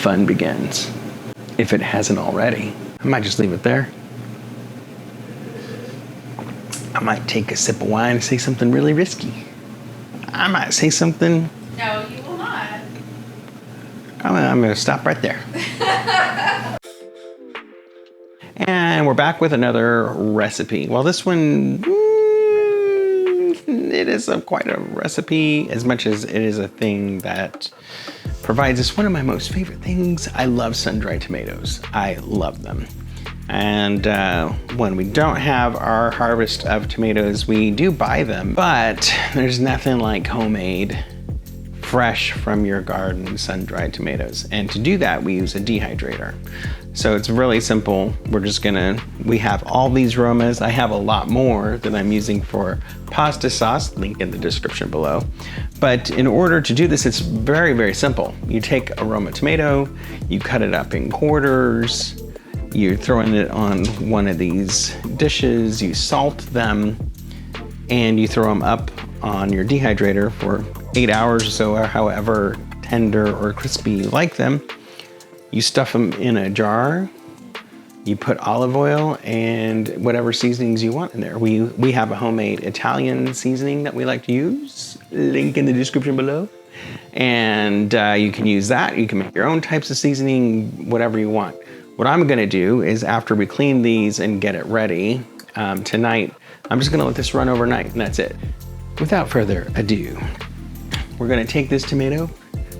fun begins. If it hasn't already. I might just leave it there. I might take a sip of wine and say something really risky. I might say something. No, you will not. I'm going to stop right there. And we're back with another recipe. Well, this one, it is quite a recipe as much as it is a thing that provides us one of my most favorite things. I love sun-dried tomatoes. I love them. And when we don't have our harvest of tomatoes, we do buy them, but there's nothing like homemade, fresh from your garden sun-dried tomatoes. And to do that, we use a dehydrator. So it's really simple. We have all these aromas. I have a lot more that I'm using for pasta sauce, link in the description below. But in order to do this, it's very, very simple. You take a Roma tomato, you cut it up in quarters, you're throwing it on one of these dishes, you salt them, and you throw them up on your dehydrator for 8 hours or so, or however tender or crispy you like them. You stuff them in a jar, you put olive oil and whatever seasonings you want in there. We have a homemade Italian seasoning that we like to use, link in the description below. And you can use that, you can make your own types of seasoning, whatever you want. What I'm gonna do is after we clean these and get it ready, tonight, I'm just gonna let this run overnight and that's it. Without further ado, we're gonna take this tomato,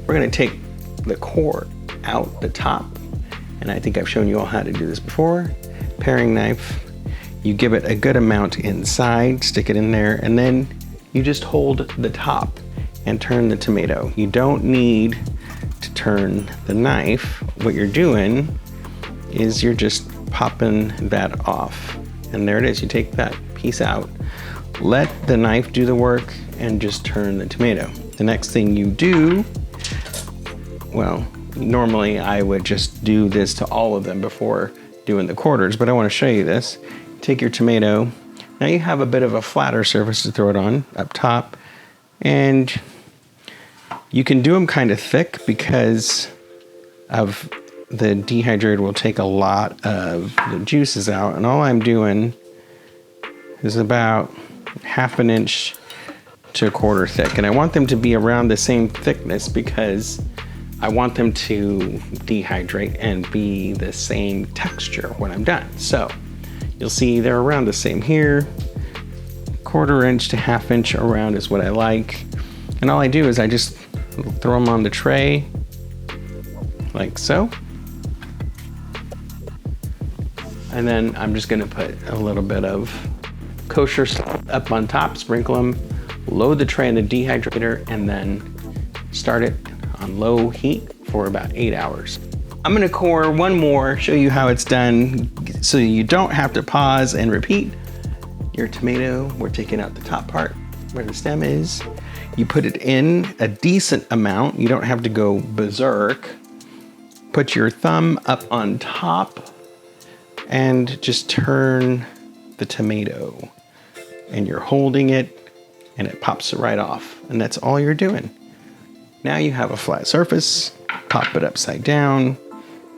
we're gonna take the core out the top, and I think I've shown you all how to do this before. Paring knife, you give it a good amount inside, stick it in there, and then you just hold the top and turn the tomato. You don't need to turn the knife. What you're doing is you're just popping that off, and there it is. You take that piece out, let the knife do the work, and just turn the tomato. The next thing you do, well, normally I would just do this to all of them before doing the quarters, but I want to show you this. Take your tomato. Now you have a bit of a flatter surface to throw it on up top, and you can do them kind of thick because of the dehydrator will take a lot of the juices out, and all I'm doing is about 1/2 inch to 1/4 thick, and I want them to be around the same thickness because I want them to dehydrate and be the same texture when I'm done. So you'll see they're around the same here. 1/4 inch to 1/2 inch around is what I like. And all I do is I just throw them on the tray like so. And then I'm just gonna put a little bit of kosher salt up on top, sprinkle them, load the tray in the dehydrator, and then start it on low heat for about 8 hours. I'm gonna core one more, show you how it's done so you don't have to pause and repeat. Your tomato, we're taking out the top part where the stem is. You put it in a decent amount. You don't have to go berserk. Put your thumb up on top and just turn the tomato. And you're holding it and it pops right off. And that's all you're doing. Now you have a flat surface, pop it upside down.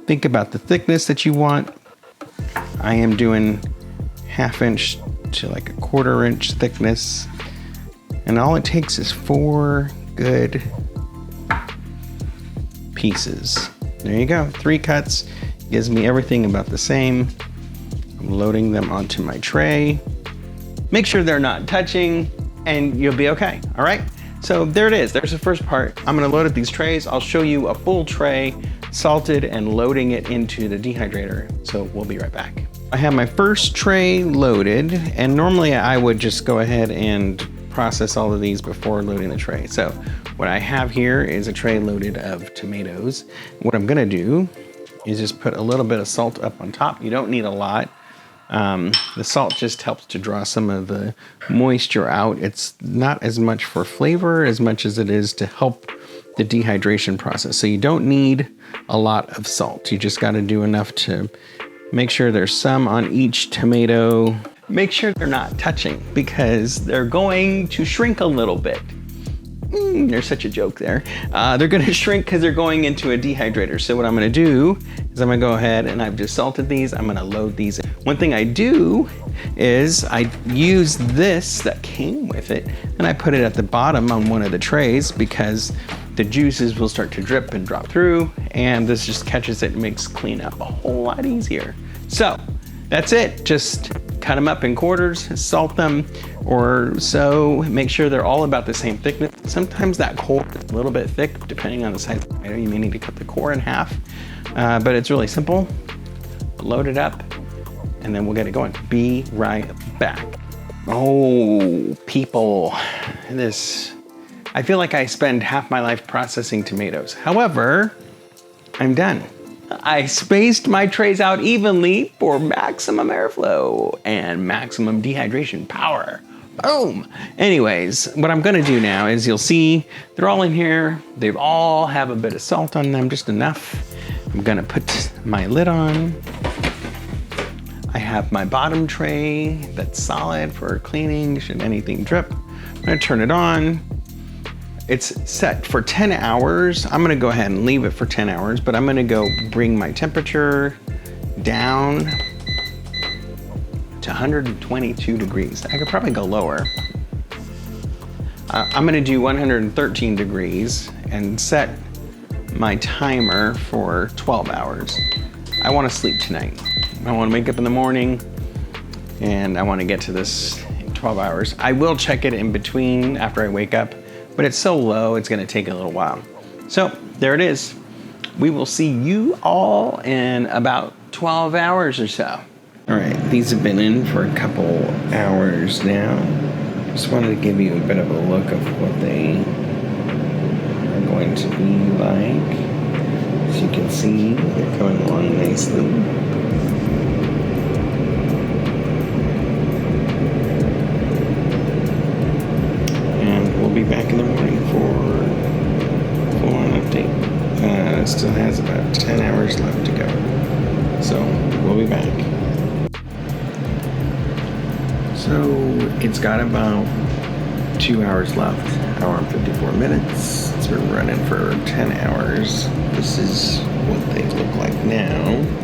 Think about the thickness that you want. I am doing 1/2 inch to like 1/4 inch thickness. And all it takes is 4 good pieces. There you go, 3 cuts, gives me everything about the same. I'm loading them onto my tray. Make sure they're not touching and you'll be okay, all right? So there it is, there's the first part. I'm gonna load up these trays. I'll show you a full tray, salted and loading it into the dehydrator. So we'll be right back. I have my first tray loaded, and normally I would just go ahead and process all of these before loading the tray. So what I have here is a tray loaded of tomatoes. What I'm gonna do is just put a little bit of salt up on top. You don't need a lot. The salt just helps to draw some of the moisture out. It's not as much for flavor as much as it is to help the dehydration process. So you don't need a lot of salt. You just gotta do enough to make sure there's some on each tomato. Make sure they're not touching because they're going to shrink a little bit. There's such a joke there. They're gonna shrink because they're going into a dehydrator. So what I'm gonna do is I'm gonna go ahead and I've just salted these. I'm gonna load these in. One thing I do is I use this that came with it and I put it at the bottom on one of the trays because the juices will start to drip and drop through, and this just catches it and makes cleanup a whole lot easier. So that's it. Just cut them up in quarters, salt them or so, make sure they're all about the same thickness. Sometimes that core is a little bit thick depending on the size of the tomato. You may need to cut the core in half, but it's really simple. Load it up and then we'll get it going. Be right back. Oh, people, I feel like I spend half my life processing tomatoes. However, I'm done. I spaced my trays out evenly for maximum airflow and maximum dehydration power. Boom. Anyways, what I'm gonna do now is you'll see they're all in here. They all have a bit of salt on them, just enough. I'm gonna put my lid on. I have my bottom tray that's solid for cleaning, should anything drip. I'm gonna turn it on. It's set for 10 hours. I'm gonna go ahead and leave it for 10 hours, but I'm gonna go bring my temperature down to 122 degrees. I could probably go lower. I'm gonna do 113 degrees and set my timer for 12 hours. I wanna sleep tonight. I wanna wake up in the morning and I wanna get to this in 12 hours. I will check it in between after I wake up, but it's so low, it's gonna take a little while. So there it is. We will see you all in about 12 hours or so. All right, these have been in for a couple hours now. Just wanted to give you a bit of a look of what they are going to be like. As you can see, they're coming along nicely. We'll be back in the morning for a full-on update. It still has about 10 hours left to go. So we'll be back. So it's got about 2 hours left, hour and 54 minutes. It's been running for 10 hours. This is what they look like now.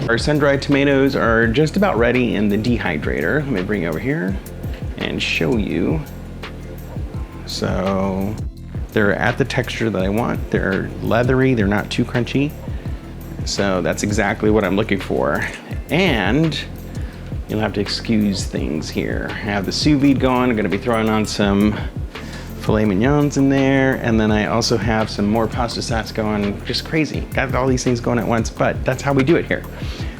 Our sun-dried tomatoes are just about ready in the dehydrator. Let me bring you over here and show you. So they're at the texture that I want. They're leathery, they're not too crunchy. So that's exactly what I'm looking for. And you'll have to excuse things here. I have the sous vide going. I'm gonna be throwing on some filet mignons in there, and then I also have some more pasta sauce going. Just crazy, got all these things going at once, but that's how we do it here.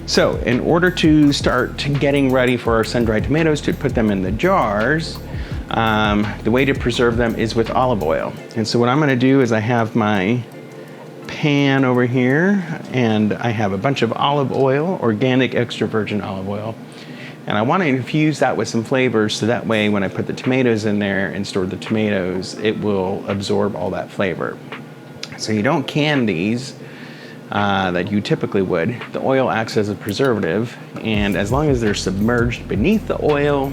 So in order to start getting ready for our sun-dried tomatoes to put them in the jars, the way to preserve them is with olive oil. And so what I'm gonna do is I have my pan over here, and I have a bunch of olive oil, organic extra virgin olive oil. And I want to infuse that with some flavors so that way when I put the tomatoes in there and store the tomatoes, it will absorb all that flavor. So you don't can these that you typically would. The oil acts as a preservative, and as long as they're submerged beneath the oil,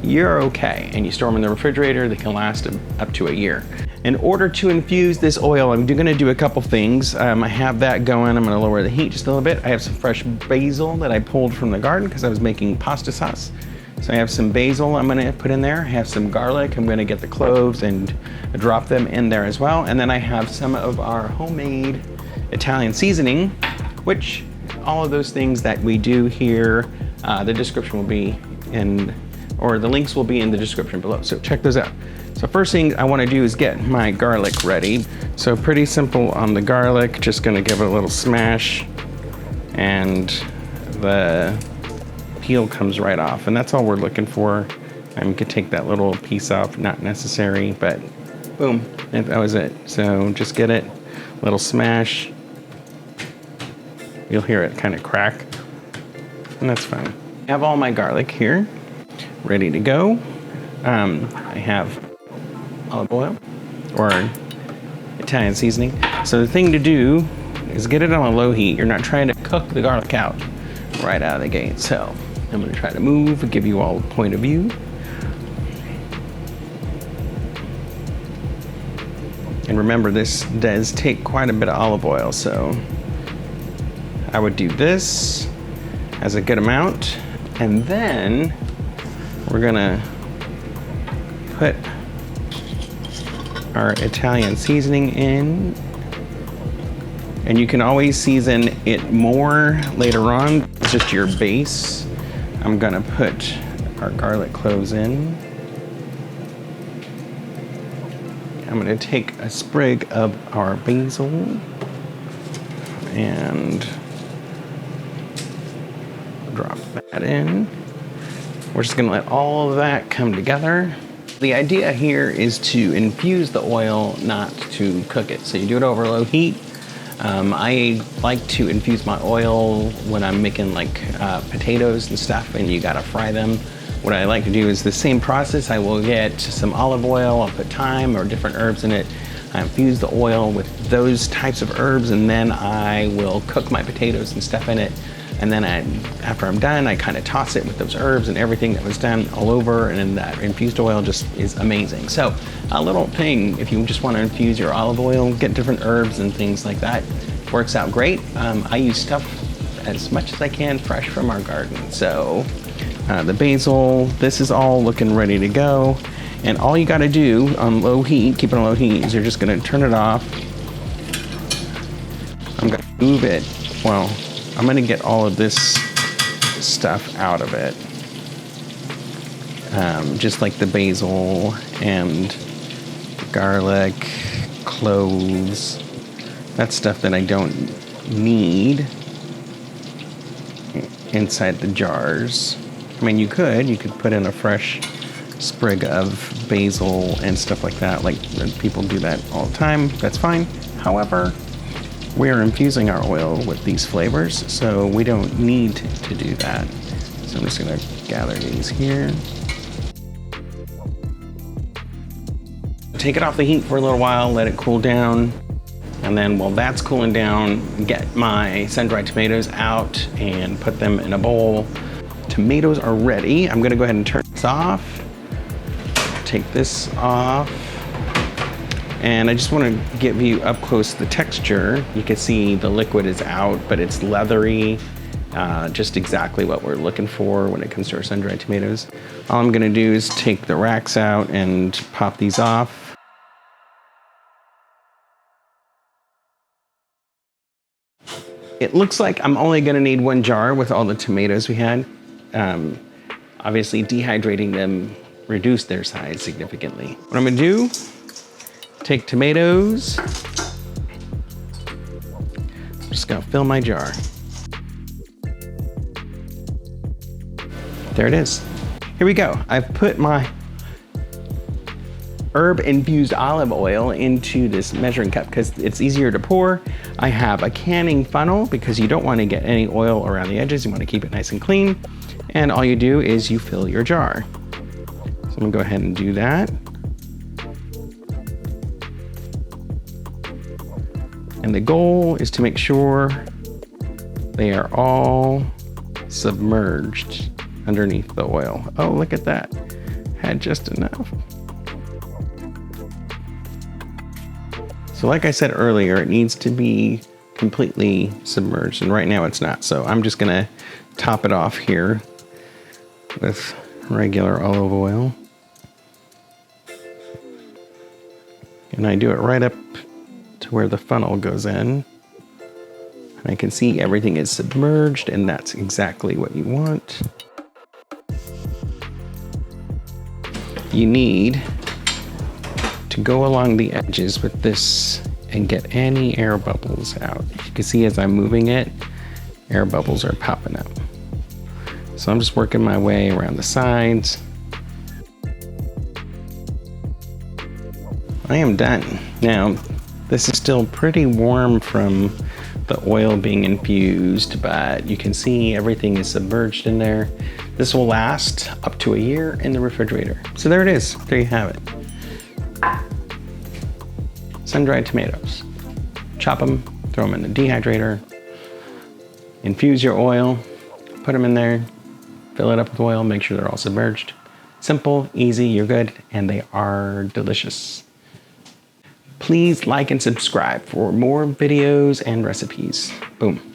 you're okay. And you store them in the refrigerator, they can last up to a year. In order to infuse this oil, I'm gonna do a couple things. I have that going. I'm gonna lower the heat just a little bit. I have some fresh basil that I pulled from the garden because I was making pasta sauce. So I have some basil I'm gonna put in there. I have some garlic. I'm gonna get the cloves and drop them in there as well. And then I have some of our homemade Italian seasoning, which all of those things that we do here, the description will be in, or the links will be in the description below, so check those out. So first thing I want to do is get my garlic ready. So pretty simple on the garlic, just going to give it a little smash, and the peel comes right off, and that's all we're looking for. I could take that little piece off, not necessary, but boom, and that was it. So just get it, little smash. You'll hear it kind of crack, and that's fine. I have all my garlic here, ready to go. I have olive oil or Italian seasoning. So the thing to do is get it on a low heat. You're not trying to cook the garlic out right out of the gate. So I'm gonna try to move and give you all a point of view. And remember, this does take quite a bit of olive oil, so I would do this as a good amount, and then we're gonna put our Italian seasoning in, and you can always season it more later on. It's just your base. I'm gonna put our garlic cloves in. I'm gonna take a sprig of our basil and drop that in. We're just gonna let all of that come together. The idea here is to infuse the oil, not to cook it. So you do it over low heat. I like to infuse my oil when I'm making like potatoes and stuff, and you gotta fry them. What I like to do is the same process. I will get some olive oil, I'll put thyme or different herbs in it. I infuse the oil with those types of herbs, and then I will cook my potatoes and stuff in it. And then after I'm done, I kind of toss it with those herbs and everything that was done all over, and then that infused oil just is amazing. So a little thing, if you just want to infuse your olive oil, get different herbs and things like that, works out great. I use stuff as much as I can fresh from our garden. So the basil, this is all looking ready to go. And all you gotta do on low heat, keep it on low heat, is you're just gonna turn it off. I'm gonna move it, well, I'm gonna get all of this stuff out of it. Just like the basil and garlic, cloves, that's stuff that I don't need inside the jars. I mean, you could put in a fresh sprig of basil and stuff like that. Like people do that all the time, that's fine. However, we are infusing our oil with these flavors, so we don't need to do that. So I'm just gonna gather these here. Take it off the heat for a little while, let it cool down. And then while that's cooling down, get my sun-dried tomatoes out and put them in a bowl. Tomatoes are ready. I'm gonna go ahead and turn this off. Take this off. And I just want to give you up close the texture. You can see the liquid is out, but it's leathery, just exactly what we're looking for when it comes to our sun-dried tomatoes. All I'm gonna do is take the racks out and pop these off. It looks like I'm only gonna need 1 jar with all the tomatoes we had. Obviously dehydrating them reduced their size significantly. What I'm gonna do, take tomatoes, I'm just gonna fill my jar. There it is. Here we go. I've put my herb infused olive oil into this measuring cup because it's easier to pour. I have a canning funnel because you don't want to get any oil around the edges. You want to keep it nice and clean. And all you do is you fill your jar. So I'm gonna go ahead and do that. And the goal is to make sure they are all submerged underneath the oil. Oh, look at that. Had just enough. So like I said earlier, it needs to be completely submerged, and right now it's not. So I'm just gonna top it off here with regular olive oil. And I do it right up to where the funnel goes in. And I can see everything is submerged, and that's exactly what you want. you need to go along the edges with this and get any air bubbles out. You can see as I'm moving it, air bubbles are popping up. So I'm just working my way around the sides. I am done. Now, this is still pretty warm from the oil being infused, but you can see everything is submerged in there. This will last up to a year in the refrigerator. So there it is. There you have it. Sun-dried tomatoes. Chop them, throw them in the dehydrator, infuse your oil, put them in there, fill it up with oil, make sure they're all submerged. Simple, easy, you're good, and they are delicious. Please like and subscribe for more videos and recipes. Boom.